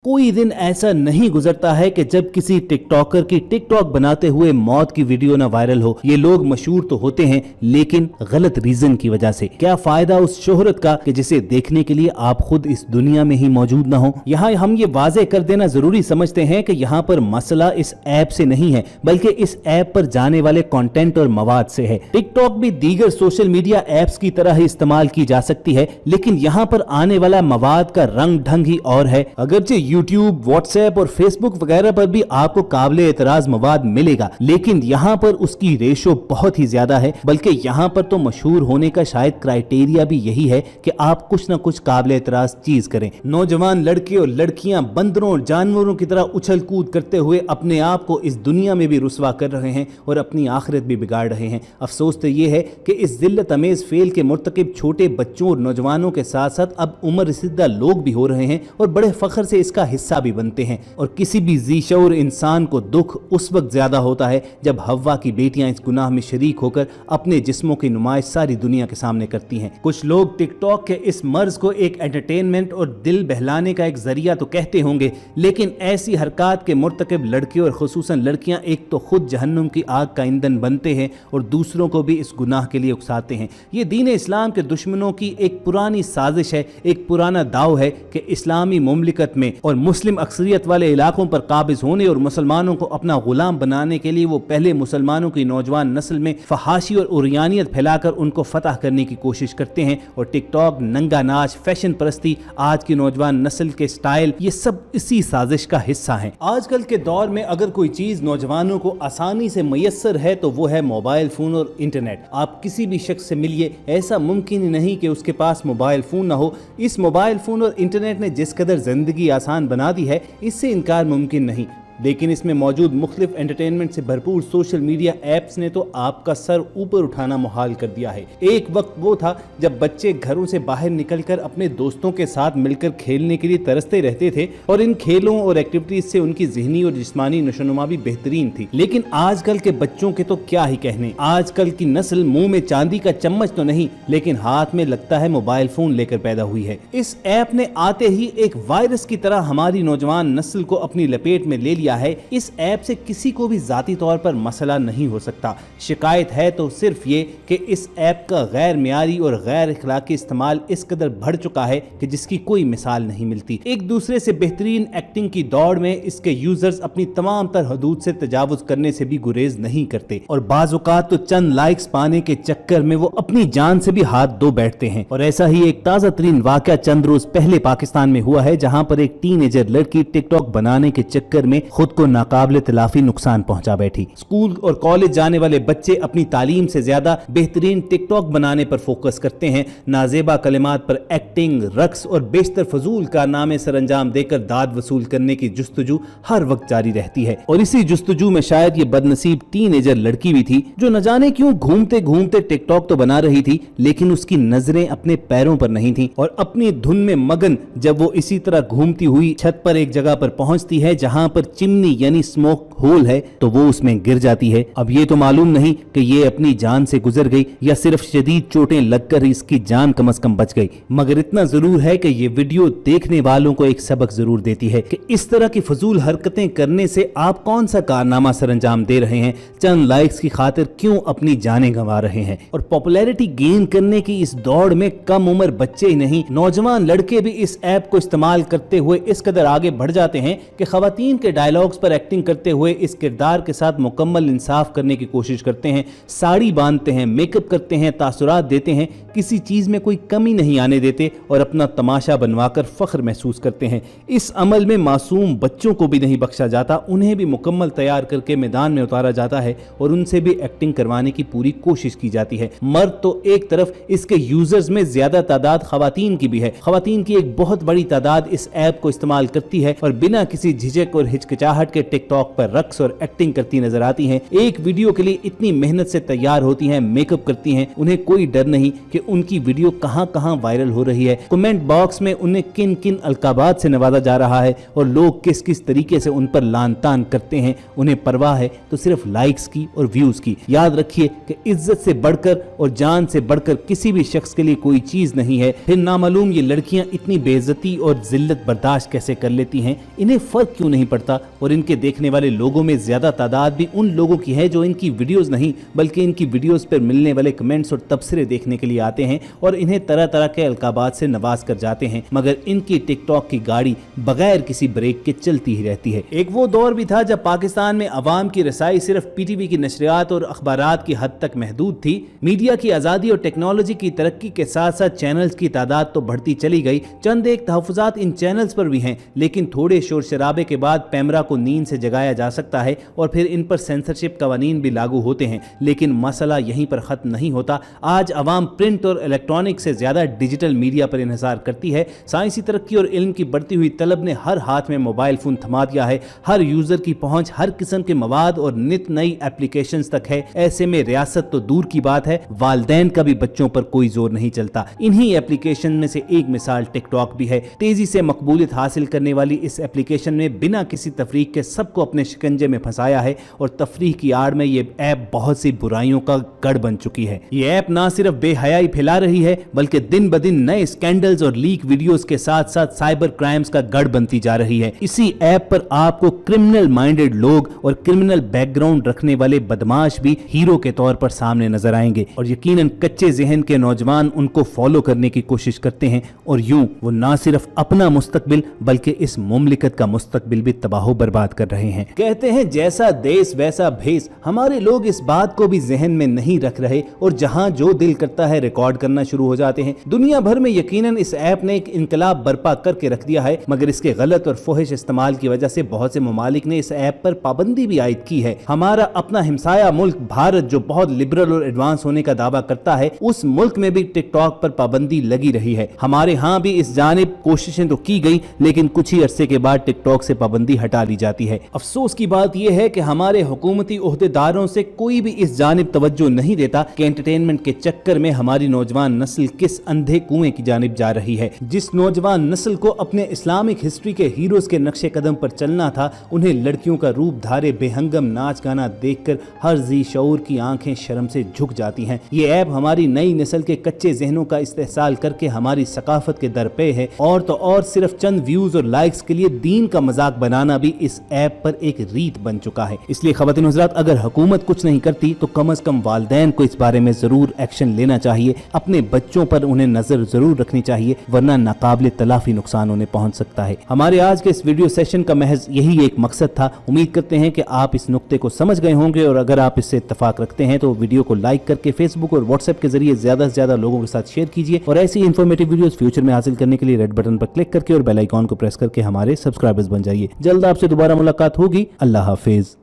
कोई दिन ऐसा नहीं गुजरता है कि जब किसी टिकटॉकर की टिकटॉक बनाते हुए मौत की वीडियो ना वायरल हो। ये लोग मशहूर तो होते हैं लेकिन गलत रीजन की वजह से। क्या फायदा उस शोहरत का कि जिसे देखने के लिए आप खुद इस दुनिया में ही मौजूद ना हो। यहाँ हम ये वाजे कर देना जरूरी समझते हैं कि यहाँ पर मसला इस ऐप से नहीं है बल्कि इस ऐप पर जाने वाले कंटेंट और मवाद से है। टिकटॉक भी दीगर सोशल मीडिया ऐप्स की तरह ही इस्तेमाल की जा सकती है, लेकिन यहाँ पर आने वाला मवाद का रंग ढंग ही और है। अगरचे यूट्यूब, व्हाट्सएप और फेसबुक वगैरह पर भी आपको काबिल एतराज मवाद मिलेगा, लेकिन यहाँ पर उसकी रेशो बहुत ही ज्यादा है। बल्कि यहाँ पर तो मशहूर होने का शायद क्राइटेरिया भी यही है कि आप कुछ ना कुछ काबिल एतराज चीज करें। नौजवान लड़के और लड़कियां बंदरों और जानवरों की तरह उछल कूद करते हुए अपने आप को इस दुनिया में भी रुसवा कर रहे हैं और अपनी आखिरत भी बिगाड़ रहे हैं। अफसोस तो ये है कि इस जिल्लत अमेज फेल के मुर्तकिब छोटे बच्चों और नौजवानों के साथ साथ अब उम्र रसीदा लोग भी हो रहे हैं और बड़े फख्र से इसका हिस्सा भी बनते हैं। और किसी भी ज़ी-शऊर इंसान को दुख उस वक्त ज्यादा होता है जब हव्वा की बेटियां इस गुनाह में शरीक होकर अपने जिस्मों की नुमाइश सारी दुनिया के सामने करती हैं। कुछ लोग टिकटॉक के इस मर्ज को एक एंटरटेनमेंट और दिल बहलाने का एक जरिया तो कहते होंगे, लेकिन ऐसी हरकत के मुर्तकिब लड़के और खुसूसन लड़कियां एक तो खुद जहन्नुम की आग का ईंधन बनते हैं और दूसरों को भी इस गुनाह के लिए उकसाते हैं। ये दीन इस्लाम के दुश्मनों की एक पुरानी साजिश है, एक पुराना दाव है कि इस्लामी मुमलिकत में और मुस्लिम अक्सरियत वाले इलाकों पर काबिज होने और मुसलमानों को अपना गुलाम बनाने के लिए वो पहले मुसलमानों की नौजवान नस्ल में फहाशी और उरियानियत फैलाकर उनको फतह करने की कोशिश करते हैं। और टिकटॉक, नंगा नाच, फैशन परस्ती, आज की नौजवान नस्ल के स्टाइल, ये सब इसी साजिश का हिस्सा हैं। आजकल के दौर में अगर कोई चीज नौजवानों को आसानी से मयसर है तो वो है मोबाइल फोन और इंटरनेट। आप किसी भी शख्स से मिलिए, ऐसा मुमकिन ही नहीं कि उसके पास मोबाइल फोन ना हो। इस मोबाइल फोन और इंटरनेट ने जिस कदर जिंदगी आसान बना दी है, इससे इनकार मुमकिन नहीं। लेकिन इसमें मौजूद मुख्तलिफ एंटरटेनमेंट से भरपूर सोशल मीडिया ऐप्स ने तो आपका सर ऊपर उठाना मुहाल कर दिया है। एक वक्त वो था जब बच्चे घरों से बाहर निकलकर अपने दोस्तों के साथ मिलकर खेलने के लिए तरसते रहते थे और इन खेलों और एक्टिविटीज से उनकी ज़हनी और जिस्मानी नशोनुमा भी बेहतरीन थी। लेकिन आजकल के बच्चों के तो क्या ही कहने। आजकल की नस्ल मुंह में चांदी का चम्मच तो नहीं, लेकिन हाथ में लगता है मोबाइल फोन लेकर पैदा हुई है। इस ऐप ने आते ही एक वायरस की तरह हमारी नौजवान नस्ल को अपनी लपेट में ले लिया है। इस ऐप से किसी को भी जाती तौर पर मसला नहीं हो सकता। शिकायत है तो सिर्फ ये कि इस ऐप का गैर मियारी और गैर इखलाकी इस्तेमाल इस कदर बढ़ चुका है कि जिसकी कोई मिसाल नहीं मिलती। एक दूसरे से बेहतरीन एक्टिंग की दौड़ में इसके यूजर्स अपनी तमाम तर हदूद से तजावुज करने से भी गुरेज नहीं करते और बाज़ औक़ात तो चंद लाइक्स पाने के चक्कर में वो अपनी जान से भी हाथ धो बैठते हैं। और ऐसा ही एक ताज़ा तरीन वाक़या चंद रोज पहले पाकिस्तान में हुआ है, जहां पर एक टीनेजर लड़की टिकटॉक बनाने के चक्कर में खुद को नाकाबिले तलाफी नुकसान पहुंचा बैठी। स्कूल और कॉलेज जाने वाले बच्चे अपनी तालीम से ज्यादा बेहतरीन टिकटॉक बनाने पर फोकस करते हैं। नाजेबा कलिमात पर एक्टिंग, रक्स और बेशतर फजूल कारनामे सरंजाम देकर दाद वसूल करने की जुस्तजू हर वक्त जारी रहती है। और इसी जुस्तजू में शायद ये बदनसीब टीनेजर लड़की भी थी जो न जाने क्यों घूमते घूमते टिकटॉक तो बना रही थी, लेकिन उसकी नजरें अपने पैरों पर नहीं थी और अपनी धुन में मगन जब वो इसी तरह घूमती हुई छत पर एक जगह पर पहुंचती है जहां पर चिमनी यानी स्मोक होल है, तो वो उसमें गिर जाती है। अब ये तो मालूम नहीं कि ये अपनी जान से गुजर गई या सिर्फ शदीद चोटें लगकर इसकी जान कम से कम बच गई। मगर इतना जरूर है कि ये वीडियो देखने वालों को एक सबक जरूर देती है कि इस तरह की फजूल हरकतें करने से आप कौन सा कारनामा सरंजाम दे रहे हैं, चंद लाइक्स की खातिर क्यों अपनी जानें गंवा रहे हैं। और पॉपुलैरिटी गेन करने की इस दौड़ में कम उम्र बच्चे ही नहीं, नौजवान लड़के भी इस ऐप को इस्तेमाल करते हुए इस कदर आगे बढ़ जाते हैं कि खवातीन के डायलॉग्स पर एक्टिंग करते हुए इस किरदार के साथ मुकम्मल इंसाफ करने की कोशिश करते हैं। साड़ी बांधते हैं, मेकअप करते हैं, तासुरात देते हैं, किसी चीज में कोई कमी नहीं आने देते और अपना तमाशा बनवाकर फख्र महसूस करते हैं। इस अमल में मासूम बच्चों को भी नहीं बख्शा जाता, उन्हें भी मुकम्मल तैयार करके मैदान में उतारा जाता है और उनसे भी एक्टिंग करवाने की पूरी कोशिश की जाती है। मर्द तो एक तरफ, इसके यूजर्स में ज्यादा तादाद खवातीन की भी है। खवातीन की एक बहुत बड़ी तादाद इस ऐप को इस्तेमाल करती है और बिना किसी झिझक और हिचकिचाहट हिचकिचाहट के टिकटॉक पर रक्स और एक्टिंग करती नजर आती हैं। एक वीडियो के लिए इतनी मेहनत से तैयार होती हैं, मेकअप करती हैं, उन्हें कोई डर नहीं कि उनकी वीडियो कहां वायरल हो रही है। कमेंट बॉक्स में उन्हें किन किन अलकाबात से नवाजा जा रहा है और लोग किस किस तरीके से उन पर लान तान करते हैं। उन्हें परवाह है तो सिर्फ लाइक्स की और व्यूज की। याद रखिए कि इज्जत से बढ़कर और जान से बढ़कर किसी भी शख्स के लिए कोई चीज नहीं है। फिर नामालूम ये लड़कियां इतनी बेइज्जती और जिल्लत बर्दाश्त कैसे कर लेती हैं, इन्हें फर्क क्यों नहीं पड़ता। और इनके देखने वाले लोगों में ज्यादा तादाद भी उन लोगों की है जो इनकी वीडियोस नहीं बल्कि इनकी वीडियोस पर मिलने वाले कमेंट्स और तबसरे देखने के लिए आते हैं और इन्हें तरह तरह के अलकाबात से नवाज कर जाते हैं। मगर इनकी टिकटॉक की गाड़ी बगैर किसी ब्रेक के चलती ही रहती है। एक वो दौर भी था जब पाकिस्तान में अवाम की रसाई सिर्फ पीटीवी की नशरियात और अखबारात की हद तक महदूद थी। मीडिया की आजादी और टेक्नोलॉजी की तरक्की के साथ साथ चैनल्स की तादाद तो बढ़ती चली गई। चंद एक तहफुजात इन चैनल्स पर भी हैं, लेकिन थोड़े शोर शराबे के बाद पैमरा को नींद से जगाया जा सकता है और फिर इन पर सेंसरशिप कवानीन भी लागू होते हैं। लेकिन मसला यहीं पर खत्म नहीं होता। आज अवाम प्रिंट और इलेक्ट्रॉनिक से ज्यादा डिजिटल मीडिया पर इन्हिसार करती है। साइंसी तरक्की और इल्म की बढ़ती हुई तलब ने हर हाथ में मोबाइल फोन थमा दिया है। हर यूजर की पहुंच हर किस्म के मवाद और नित नई एप्लीकेशंस तक है। ऐसे में रियासत तो दूर की बात है, वालदैन का भी बच्चों पर कोई जोर नहीं चलता। इन्हीं एप्लीकेशन में से एक मिसाल टिकटॉक भी है। तेजी से मकबूलियत हासिल करने वाली इस एप्लीकेशन ने बिना किसी तफरीक के सबको अपने शिकंजे में फंसाया है और तफरीह की आड़ में ये ऐप बहुत सी बुराइयों का गढ़ बन चुकी है। ये ऐप ना सिर्फ बेहयाई फैला रही है बल्कि दिन ब दिन नए स्कैंडल्स और लीक वीडियोस के साथ साथ साइबर क्राइम्स का गढ़ बनती जा रही है। इसी ऐप पर आपको क्रिमिनल माइंडेड लोग और क्रिमिनल बैकग्राउंड रखने वाले बदमाश भी हीरो के तौर पर सामने नजर आएंगे और यकीनन कच्चे जहन के नौजवान उनको फॉलो करने की कोशिश करते हैं और यूं वो ना सिर्फ अपना मुस्तकबिल बल्कि इस मुमलिकत का मुस्तकबिल भी तबाह बर्बाद कर रहे हैं। कहते हैं जैसा देश वैसा भेस। हमारे लोग इस बात को भी जहन में नहीं रख रहे और जहां जो दिल करता है रिकॉर्ड करना शुरू हो जाते हैं। दुनिया भर में यकीनन इस ऐप ने एक इनकलाब बर्पा करके रख दिया है, मगर इसके गलत और फुहिश इस्तेमाल की वजह से बहुत से ममालिक ने इस ऐप पर पाबंदी भी आयद की है। हमारा अपना हिमसाया मुल्क भारत जो बहुत लिबरल और एडवांस होने का दावा करता है, उस मुल्क में भी टिकटॉक पर पाबंदी लगी रही है। हमारे यहाँ भी इस जानिब कोशिशें तो की गई, लेकिन कुछ ही अरसे के बाद टिकटॉक से पाबंदी हटा ली जाती है। अफसोस की बात यह है कि हमारे हुकूमती ओहदेदारों से कोई भी इस जानिब तवज्जो नहीं देता कि एंटरटेनमेंट के चक्कर में हमारी नौजवान नस्ल किस अंधे कुएं की जानिब जा रही है। जिस नौजवान नस्ल को अपने इस्लामिक हिस्ट्री के हीरोज के नक्शे कदम पर चलना था, उन्हें लड़कियों का रूप धारे बेहंगम नाच गाना देखकर हर जी शऊर की आंखें शर्म से झुक जाती हैं। ये ऐप हमारी नई नस्ल के कच्चे जहनों का इस्तेहसाल करके हमारी सकाफत के दर पे है और तो और सिर्फ चंद व्यूज और लाइक्स के लिए दीन का मजाक बनाना भी इस ऐप पर एक रीत बन चुका है। इसलिए ख़वातीन हज़रात, अगर हुकूमत कुछ नहीं करती तो कम से कम वालिदैन को इस बारे में जरूर एक्शन लेना चाहिए। अपने बच्चों पर उन्हें नजर जरूर रखनी चाहिए, वरना नाकाबिले तलाफी नुकसान उन्हें पहुंच सकता है। हमारे आज के इस वीडियो सेशन का महज यही एक मकसद था। उम्मीद करते हैं कि आप इस नुक्ते को समझ गए होंगे और अगर आप इससे इत्तफाक रखते हैं तो वीडियो को लाइक करके फेसबुक और व्हाट्सएप के जरिए ज्यादा से ज्यादा लोगों के साथ शेयर कीजिए और ऐसी इंफॉर्मेटिव वीडियोस फ्यूचर में हासिल करने के लिए रेड बटन पर क्लिक करके और बेल आइकॉन को प्रेस करके हमारे सब्सक्राइबर्स बन जाइए। जल्द आपसे दोबारा मुलाकात होगी। अल्लाह हाफिज।